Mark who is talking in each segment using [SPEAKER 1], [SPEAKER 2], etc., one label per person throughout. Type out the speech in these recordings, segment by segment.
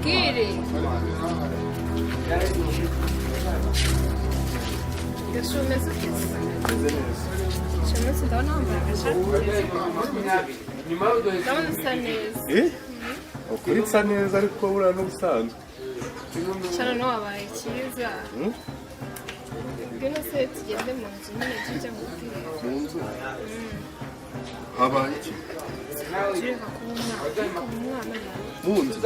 [SPEAKER 1] nkubwire gashomeze kisa shomeze ndabona wambaye agashati ndabona usa neza
[SPEAKER 2] ukuri nsa neza ariko buriya n'ubusanzwe
[SPEAKER 1] cyane n'uwabaye cyiza ngwino se tugende mu nzu nyine tujya mu bwiherero
[SPEAKER 2] mu nzu habaye iki
[SPEAKER 1] tureka kuba umwana
[SPEAKER 2] mu nzu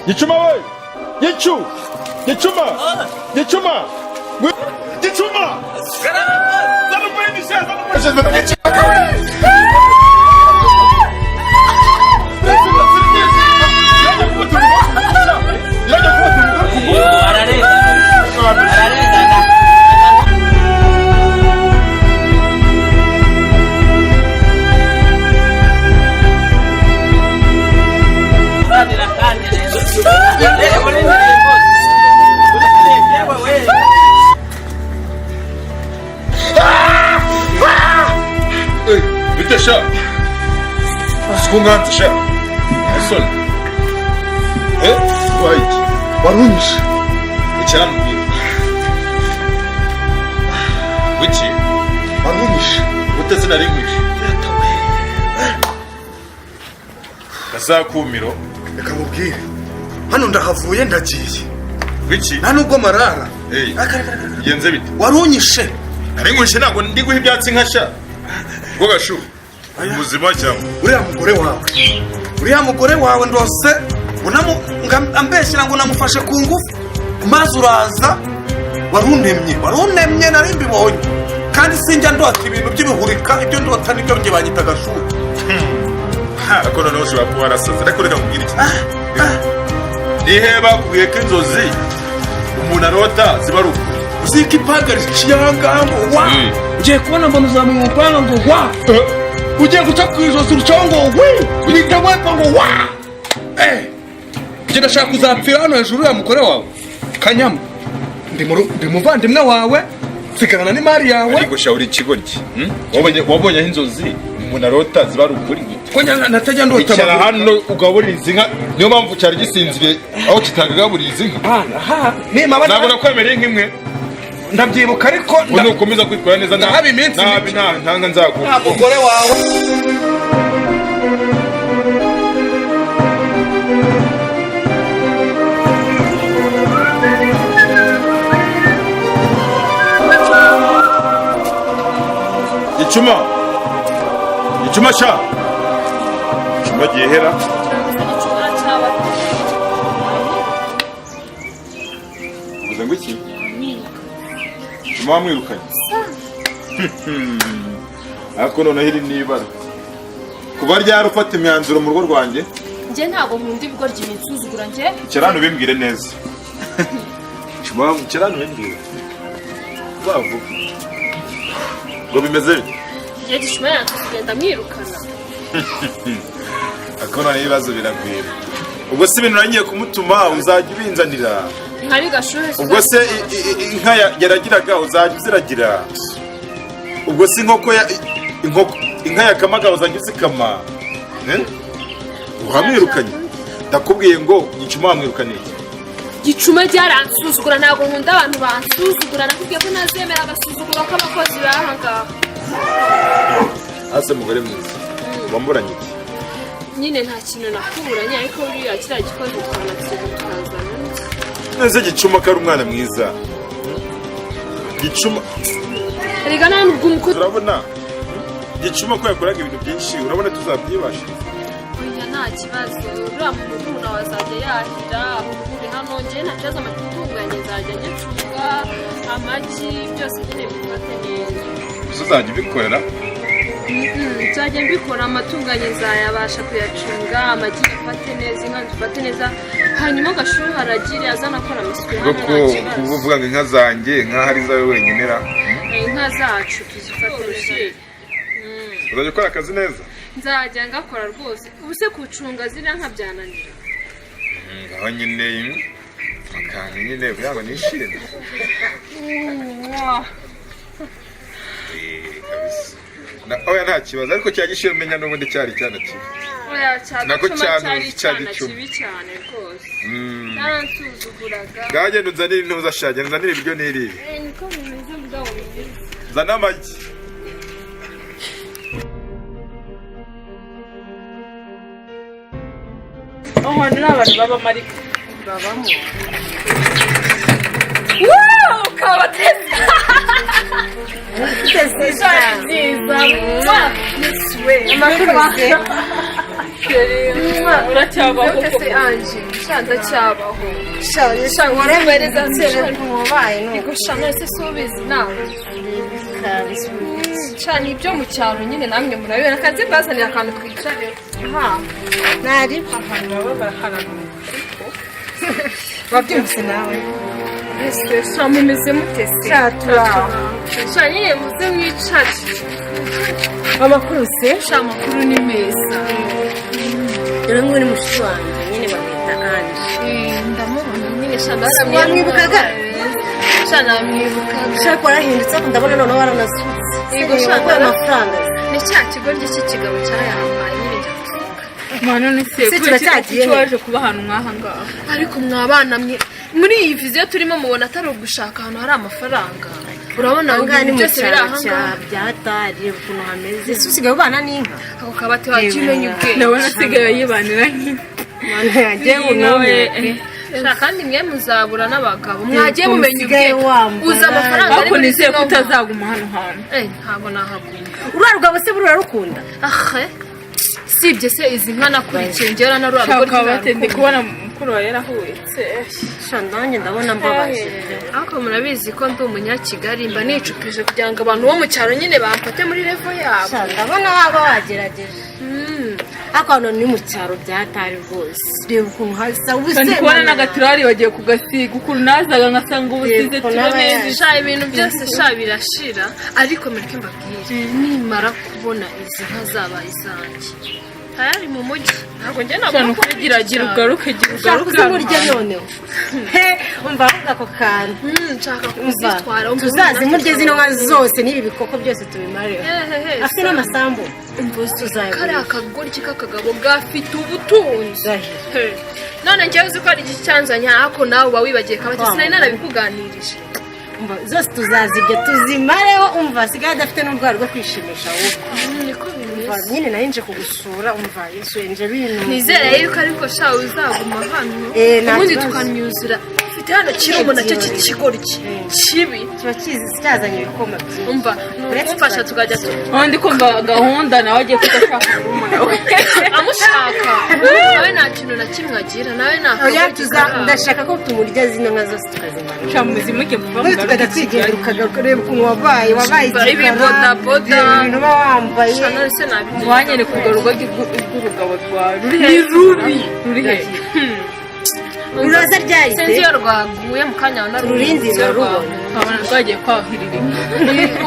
[SPEAKER 2] Yechuma we! Yechuma! Yechuma! Sha. Skunganta sha. Asol. Wait. Warunyishe. Icyambwira. Wici. Warunyishe. Utazina ringwishe. Kazakumiro. Reka mubwire. Hano ndahavuye ndagiye. Wici. Nta nubwo marara. Yenze bite. Warunyishe. Ringwishe ntabwo ndi guha ibyatsi nkasha. Gogashu. Muzima cyangwa uriya mugore wawe ndose ambeshyira ngo namufashe ku ngufu maze uraza warunemye nari mbibonye kandi sinjya ndota ibintu by'ibihurika ibyo ndota nibyo njye banyita agashuri ariko noneho ushobora kuba warasaze ariko reka mubwire iki nihe bakubwiye ko inzozi umuntu arota ziba ari ukuri
[SPEAKER 3] uziko ipanga riciye ahangaha ngo wa ugiye kubona mbona uzamuye umupanga ngo wa ugiye guca ku ijosi urucaho ngo wi uhita wepfa ngo wa njye ndashaka kuzapfira hano hejuru ya mugore wawe Kanyama ndi muvandimwe wawe sigarana n'imari yawe
[SPEAKER 2] ariko shawuri ikigoryi wabonye aho inzozi umuntu arota ziba ari ukuri
[SPEAKER 3] ko natajya ndota
[SPEAKER 2] icara hano ugaburira izi nka niyo mpamvu cyari gisinziriye aho kitagaburira izi nka ntabwo nakwemereye nk'imwe
[SPEAKER 3] ndabyibuka ariko
[SPEAKER 2] nukomeza kwitwara neza
[SPEAKER 3] haba iminsi
[SPEAKER 2] ntanga nzaguha
[SPEAKER 3] umugore wawe
[SPEAKER 2] Gicuma sha Gicuma gihera ubuze ngo iki mwamwirukanye ariko none hiri nibara kuba ryari ufata imyanzuro mu rugo rwanjye
[SPEAKER 1] nje ntago nkunda ibigo ry'insuzugura nje
[SPEAKER 2] kirano bimbwire neza Gicuma kirano bimbwire bavu ngo bimeze bite
[SPEAKER 1] nje Gicuma yakugenda mwirukana
[SPEAKER 2] akona n'ibibazo biragwira ubwo se ibintu nagiye kumutuma uzajya ubinzanira
[SPEAKER 1] nkari gashuhe
[SPEAKER 2] ubwo se inka yaragiraga uzajya uziragira ubwo se inka yakamaga uzajya uzikama uhamwirukanye ndakubwiye ngo Gicuma wamwirukaniye
[SPEAKER 1] gicuma ryaransuzugura ntabwo nkunda abantu bansuzugura nakubwiye ko nazemera agasuzuguro k'abakozi baha ngaha
[SPEAKER 2] ase mugore mwiza wamburanye iki
[SPEAKER 1] nyine nta kintu nakuburanye ariko buriya kiriya gikoresho twanakizana
[SPEAKER 2] neze gicuma ko ari umwana mwiza gicuma
[SPEAKER 1] rega nta nubwo umukozi
[SPEAKER 2] urabona gicuma ko yakoraga ibintu byinshi urabona tuzabyibasha
[SPEAKER 1] oya nta kibazo uriya umuntu wazajya yahira uri hano njye nta kibazo amatunganye nzajya nyacunga amagi byose nyine bifate neza
[SPEAKER 2] uzajya ubikorera
[SPEAKER 1] nzajya mbikora amatunganye nzayabasha kuyacunga amagi afate neza inka zifate neza hanyuma agashuha aragire azana akora amasuku hano nta kibazo
[SPEAKER 2] kuvuga ngo inka zanjye nk'aho ari zawe wenyine ra
[SPEAKER 1] inka zacu tuzifatanyije
[SPEAKER 2] uzajya ukora akazi neza
[SPEAKER 1] nzajya ngakora rwose ubu se kucunga ziriya nka byananira
[SPEAKER 2] aho nyine akantu nyine kugira ngo nishime oya nta kibazo ariko cya gishira umenya n'ubundi cyari cyana kibi
[SPEAKER 1] oya
[SPEAKER 2] nako
[SPEAKER 1] cyari
[SPEAKER 2] cyane
[SPEAKER 1] kibi cyane rwose naransuzuguraga
[SPEAKER 2] gagenda unzanire intuza shage nzanire ibiryo n'iriye
[SPEAKER 1] niko bimeze mugabo bimeze
[SPEAKER 2] zana amagi
[SPEAKER 1] aho n'abantu baba marika babamo kabateza nziza uracyabaho se anje ndacyabaho waremereza nigushana se subizi nawe cyane ibyo mu cyaro nyine namwe murabibona akazi bazaniye akantu twicare
[SPEAKER 4] nari
[SPEAKER 1] ahantu baba baraharaniye
[SPEAKER 4] wabyumvise nawe
[SPEAKER 1] sha mumeze mutese sha nyine muze mwicare
[SPEAKER 4] amakuru se
[SPEAKER 1] sha amakuru ni meza
[SPEAKER 4] rero ngo ni mushiki wanjye nyine bamwita Anje
[SPEAKER 1] ndamubona nyine sha
[SPEAKER 4] wamwibukaga
[SPEAKER 1] sha namwibukaga
[SPEAKER 4] ushaka warahindutse ndabona noneho waranasutse
[SPEAKER 1] yego sha
[SPEAKER 4] amafaranga
[SPEAKER 1] ni cya kigo cy'ikigabo cyayampaye nyine
[SPEAKER 5] Mwana ni se
[SPEAKER 4] turacyagiye
[SPEAKER 5] waje kuba ahantu nk'aha ngaha
[SPEAKER 1] ariko mwabana mwe muri iyi viziyo turimo mubona atari ugushaka ahantu hari amafaranga urabona
[SPEAKER 4] ngani mu
[SPEAKER 1] byose biri
[SPEAKER 4] cyaro
[SPEAKER 1] aha
[SPEAKER 4] cya
[SPEAKER 1] ngaha
[SPEAKER 4] byatari ukuntu hameze ese usigaye ubana n'inka
[SPEAKER 1] ako kabati wagiye umenya ubwenge
[SPEAKER 5] ndabona asigaye yibanira nk'inka
[SPEAKER 4] mwana yagiye bunome
[SPEAKER 1] kandi mwe muzabura n'abagabo mwagiye mumenya
[SPEAKER 4] usigaye
[SPEAKER 1] ubwenge
[SPEAKER 4] wambara.
[SPEAKER 1] uza amafaranga ari
[SPEAKER 5] ariko
[SPEAKER 1] muri
[SPEAKER 5] nizeye ko
[SPEAKER 1] zino
[SPEAKER 5] utazaguma hano hantu
[SPEAKER 1] ntabwo nahaguma
[SPEAKER 4] urwa rugabo se burura rukunda
[SPEAKER 1] ahe sibye se izi nka nakurikiye ngera na rwa rugo
[SPEAKER 5] shaka bate ndi kubona mukuru wa yarahuyetse
[SPEAKER 4] sha nanjye ndabona mbabaje
[SPEAKER 1] ariko murabizi ko ndi umunyakigali mba nicupije kugira ngo abantu bo mu cyaro nyine bamfate muri revo yabo
[SPEAKER 4] sha ndabona waba wagerageje ariko hano ni mu cyaro byatari rwose reba ukuntu hasa
[SPEAKER 5] ndi kubona n'agaturari bagiye kugasiga ukuntu nazaga nkasanga ubusize tuboneze
[SPEAKER 1] sha ibintu byose sha birashira ariko mureke mbabwire nimara kubona izi nka zabaye izanjye hari mu mujyi ntabwo njye
[SPEAKER 5] cyane ukugiragira ugaruke
[SPEAKER 4] ushaka kuzimurya noneho umva avuga ako kantu
[SPEAKER 1] nshaka kuzitwara
[SPEAKER 4] tuzazimurye zino nka zose n'ibi bikoko byose tubimareho afite n'amasambu
[SPEAKER 1] kariya kagoryi k'akagabo gafite ubutunzi none njyewe uzi ko ari iki cyanzanye ariko nawe uba wibagiye kabati sinari narabikuganirije
[SPEAKER 4] zose tuzazirya tuzimareho umva asigaye adafite n'urwara rwo kwishimisha ahubwo nyine nari nje kugusura umva yisuye bintu
[SPEAKER 1] nizere yuko ariko sha uzaguma hano ubundi tukanyuzura ufite hano kirumo nacyo cy'ikigoryi kibi
[SPEAKER 4] kiba cyazanye ibikoma byinshi
[SPEAKER 1] umva umfasha tukajya
[SPEAKER 5] ubundi kumva gahunda nawe agiye kudashaka
[SPEAKER 1] amushaka nawe nta kintu na kimwe agira nawe
[SPEAKER 4] ndashaka ko tumurya zino nka zose tukazimara
[SPEAKER 5] camuzimuke kuva mu
[SPEAKER 4] tukajya twigenda ukagaruka ureba ukuntu wabaye
[SPEAKER 1] ibibodaboda
[SPEAKER 4] ibintu uba wambaye
[SPEAKER 5] wanyere kugaruka rw'urugabo rwawe ruri ruri he
[SPEAKER 4] uraza ryahise
[SPEAKER 1] sinzi iyo rwaguye mu kanya wa
[SPEAKER 4] ururinzi rurarubona
[SPEAKER 5] nkabona rwagiye kwahirira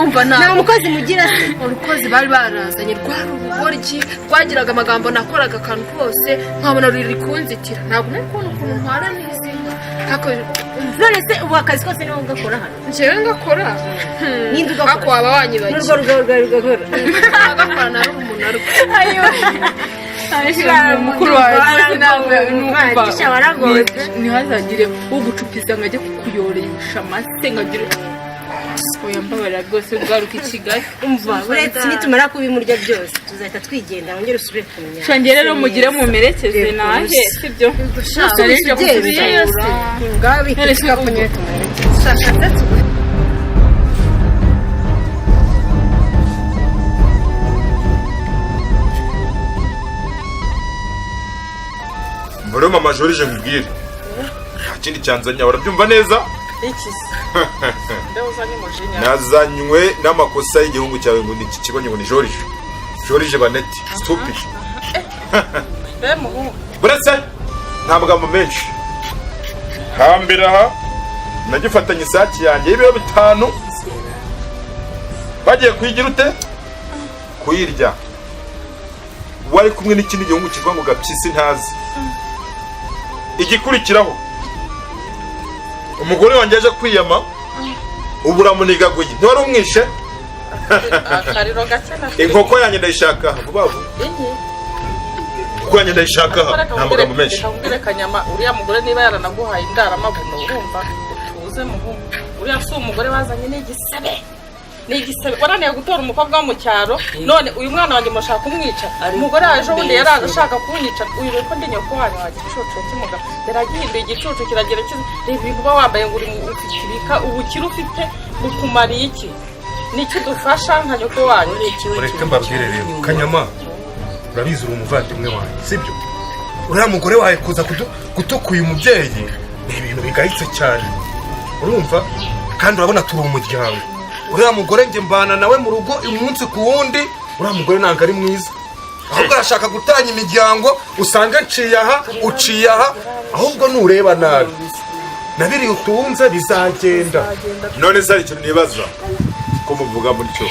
[SPEAKER 1] umva
[SPEAKER 4] nta mukozi mugira se
[SPEAKER 1] urukozi bari barazanye rwari urugoryi rwagiraga amagambo nakoraga akantu kose nkabona ruri kunzitira ntabwo nari kubona ukuntu ntwara n'izi
[SPEAKER 4] none se ubu akazi kose niwo ugakora hano
[SPEAKER 1] njyewe ngakora
[SPEAKER 4] ninde ugakora
[SPEAKER 1] ako waba wanyibagiye
[SPEAKER 4] n'urwo rugabo rwawe rugakora
[SPEAKER 1] agakora na rumuna rwe
[SPEAKER 5] mukuru wawe rwose nawe numva
[SPEAKER 4] waragowe
[SPEAKER 5] ntihazagire ugucupiza ngo ajye kukuyoresha amase ngo agire oya mbabarira rwose ugaruka i Kigali
[SPEAKER 4] umva uretse nitumara kubimurya byose tuzahita twigenda wongere usubire ku myanya
[SPEAKER 5] shongere rero mugire mumerekeze nahe sibyo
[SPEAKER 4] ushaka kugenda yose ngaho bihita kunyura tumumerekeze
[SPEAKER 2] mbere mama Jorije nkubwire ikindi cyanzanya warabyumva neza
[SPEAKER 6] iki ndawuzanye umujinya
[SPEAKER 2] nazanywe n'amakosa y'igihungu cyawe ngo niki kibonye ngo ni Jorije Baneti stupid
[SPEAKER 6] bemuhu
[SPEAKER 2] buretse nta magambo menshi hambere aha nagifatanye isaki yanjye y'ibiro 5 bagiye kuyigira ute kuyirya wari kumwe n'ikindi gihungu kivuga ngo gapyisi ntazi igikurikiraho umugore wanjye aje kwiyama uburamunigaguye ntiwari umwishe
[SPEAKER 6] akariro gake na
[SPEAKER 2] inkoko yanjye ndayishaka vuba vuba inkoko yanjye ndayishaka nta magambo menshi
[SPEAKER 6] ndakubwira Kanyama uriya mugore niba yaranaguhaye indaramabuno urumva utuze muhu uriya si umugore wazanye n'igisebe waraniye gutora umukobwa wo mu cyaro none uyu mwana wanjye mushaka kumwica umugore waje ubundi yaraje ashaka kunyica uyu ko ndi nyoko wanyu wagira igicucu kimuga yaragihinduye igicucu kiragira reba ibintu uba wambaye ngo uri ufite ubukire ufite bukumariye iki niki dufasha nka nyoko wanyu
[SPEAKER 3] ureke mbabwire rero Kanyama urabizi uri umuvandimwe wanjye sibyo uriya mugore wawe kuza gutukuye umubyeyi ni ibintu bigayitse cyane urumva kandi urabona turi umuryango uriya mugore njye mbana nawe mu rugo umunsi ku wundi uriya mugore ntabwo ari mwiza ahubwo arashaka gutanya imiryango usanga nciye aha uciye aha ahubwo nureba nabi nabiriye utunze bizagenda
[SPEAKER 2] none se hari ikintu nibaza ko muvuga mutyo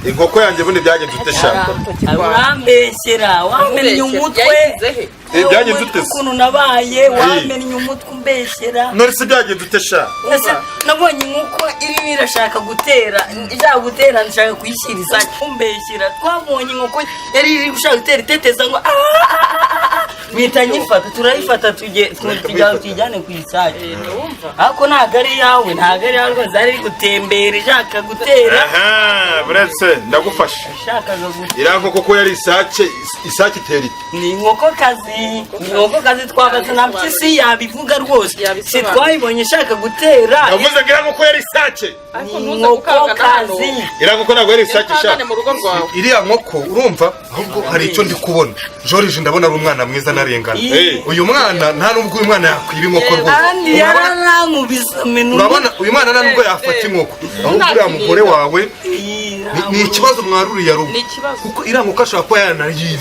[SPEAKER 2] inkoko yanjye bundi byagenze ute shaka
[SPEAKER 7] urambeshyera wamennye umutwe
[SPEAKER 2] byagenze ute
[SPEAKER 7] ukuntu nabaye wamennye umutwe umbeshyera
[SPEAKER 2] none se byagenze ute shaka
[SPEAKER 7] nabonye inkoko irimo irashaka gutera nshaka kuyishyiriza umbeshyera twabonye inkoko yari iri gushaka gutera iteteza ngo mpita nyifata turayifata tujyane ku isake ariko ntabwo ari iyawe rwose ari gutembera ishaka gutera
[SPEAKER 2] buretse ndagufasha
[SPEAKER 7] ishakaga gutera
[SPEAKER 2] iriya nkoko ko yari isake itera ite
[SPEAKER 7] ni inkokokazi twabaza na mpyisi yabivuga rwose si twayibonye ishaka gutera
[SPEAKER 2] navuze ngo iriya nkoko yari isake
[SPEAKER 7] ni inkokokazi
[SPEAKER 2] iriya nkoko ntabwo yari isake ishaka
[SPEAKER 3] iriya nkoko urumva ahubwo hari icyo ndi kubona Jorije ndabona ari umwana mwiza narengana uyu mwana nta nubwo uyu mwana yakwiba inkoko rwose
[SPEAKER 7] kandi yaranankubise
[SPEAKER 3] urabona uyu mwana nta nubwo yafata inkoko ahubwo uriya mugore wawe ni ikibazo mwaruriye rugo kuko iriya nkoko ashobora kuba yanariye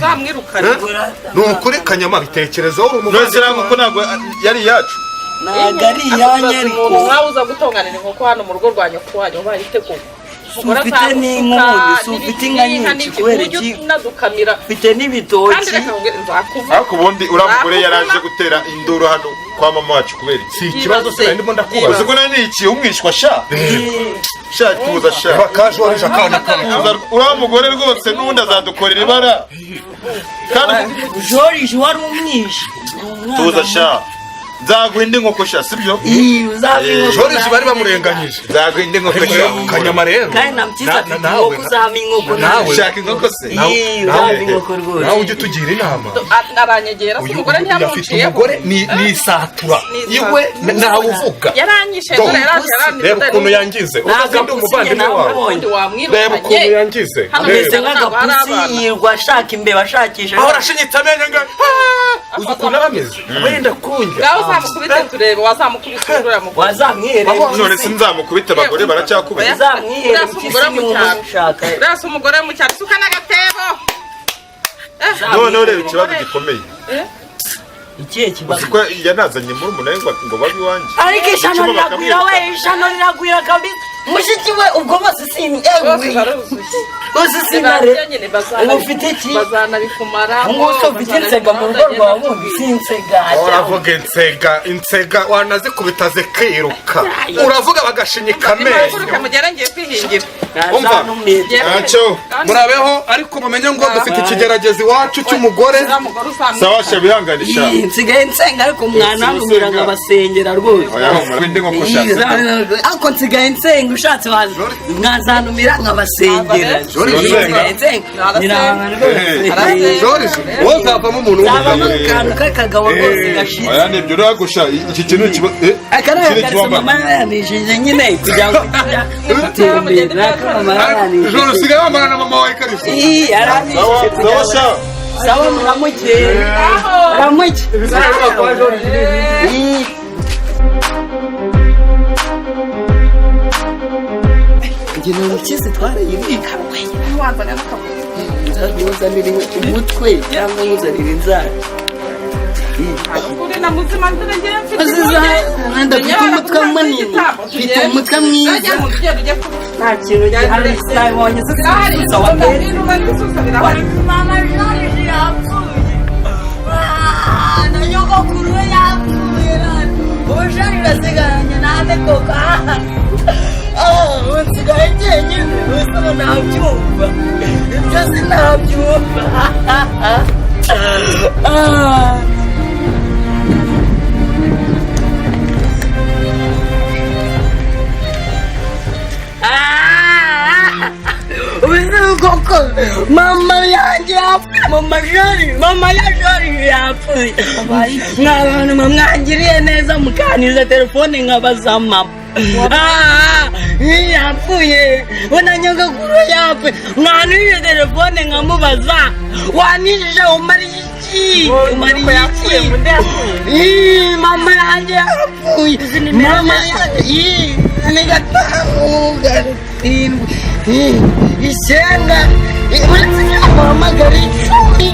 [SPEAKER 3] ni ukuri Kanyama bitekerezaho uri
[SPEAKER 2] umuvandimwe none iriya nkoko ntabwo yari iyacu
[SPEAKER 7] ntabwo ari iyanyu ariko
[SPEAKER 6] nawe uza gutonganira inkoko hano mu rugo rwa nyoko wanyu bayiteguye
[SPEAKER 7] ufite n'inkozi ufite inka nyinshi kubera iki ufite n'ibitoki
[SPEAKER 2] ariko ubundi uriya mugore yaraje gutera induru hano kwa mama wacu kubera iki
[SPEAKER 3] si ikibazo se ndimo ndakubaza
[SPEAKER 2] uzi ko nari iki umwishwa sha tuza sha
[SPEAKER 3] bakajorije akana kamwe
[SPEAKER 2] uriya mugore rwose n'ubundi azadukorera ibara
[SPEAKER 7] kandi Jorije wari umwishe
[SPEAKER 2] tuza sha nzaguha indi nkoko sha sibyo
[SPEAKER 3] Jorije bari bamurenganyije
[SPEAKER 2] nzaguha indi nkoko sha
[SPEAKER 3] Kanyama rero
[SPEAKER 7] kandi namutiza nawe kuzama inkoko
[SPEAKER 3] nawe
[SPEAKER 2] shaka inkoko se
[SPEAKER 3] nawe ujye tugira inama
[SPEAKER 6] aranyegera se umugore ntiyamuciyeho
[SPEAKER 3] umugore ni isatura iwe ntawe uvuga
[SPEAKER 6] yaranyishe
[SPEAKER 3] reba ukuntu yangize ukaze ndi umuvandimwe wawe reba ukuntu yangize
[SPEAKER 7] ameze nk'agapusi yirwa ashaka imbeba ashakisha
[SPEAKER 3] aho arashinyitse amenyo ngo uzi ukuntu aba ameze wenda kunjya
[SPEAKER 6] wazamukubita turebe wazamukubita uriya mugore
[SPEAKER 7] wazamwihereye
[SPEAKER 2] none sinzamukubita abagore baracyakubita
[SPEAKER 7] wazamwihereye uriya
[SPEAKER 6] si umugore mu cyaro suka n'agatebo
[SPEAKER 2] none ureba ikibazo gikomeye
[SPEAKER 7] ikihe kibazo
[SPEAKER 2] uzi ko yanazanye muri umunani ngo babe iwanjye
[SPEAKER 7] ariko ishano riragwira we ishano riragwira kabisa mushiki we ubwo bose sini bose sinare ubu ufite iki
[SPEAKER 6] bazanabikumara
[SPEAKER 7] ngo ufite insega mu rugo rwawe ubundi si insega
[SPEAKER 3] uravuga insega wanazikubita zikiruka uravuga bagashinyika amenyo
[SPEAKER 6] mugere ngiye kwihingira
[SPEAKER 2] umva ntacyo
[SPEAKER 3] murabeho ariko mumenye ngo dufite ikigeragezi iwacu cy'umugore
[SPEAKER 2] sawa shabihanganisha
[SPEAKER 7] nsigaye nsenga ariko mwanantumira nkabasengera rwose
[SPEAKER 2] ndi nko kushatse
[SPEAKER 7] ariko nsigaye nsenga ushatse mwazantumira nkabasengera nsigaye nsenga
[SPEAKER 3] Joriji wowe uzavamo umuntu
[SPEAKER 7] nzabamo akantu k'akagabo rwose gashize
[SPEAKER 2] aya nibyo uragusha iki kintu kiba
[SPEAKER 7] akarere mama yanishije nyine kugira ngo gutembera
[SPEAKER 3] Joro usigaye wambara na mama wawe karisa
[SPEAKER 7] sawa muramuke muramuke njye n'urukizi twarayibika nzabuzanira umutwe cyangwa nkuzanira inzara
[SPEAKER 6] uri na muzima ndire ngiye mfite
[SPEAKER 7] ndafite umutwe munini mfite umutwe mwiza nta kintu gihari wabonye zisubiza
[SPEAKER 8] mama Joriji yapfuye na nyogokuru we yapfuye ubujari urasigaranye nande koka nsigaye jyenyine usaba nabyumva ibyo sinabyumva
[SPEAKER 7] koko mama yanjye yapfuye mama ya Joriji yapfuye mwabantu mwangiriye neza mukaniza telefone nkabaza mama yapfuye wena nyogokuru yapfuye mwanije telefone nkamubaza wanije umariye iki mama yanjye yapfuye mama yanjye ni gatanu gatindwi icyenda uretse ko muhamagara icumi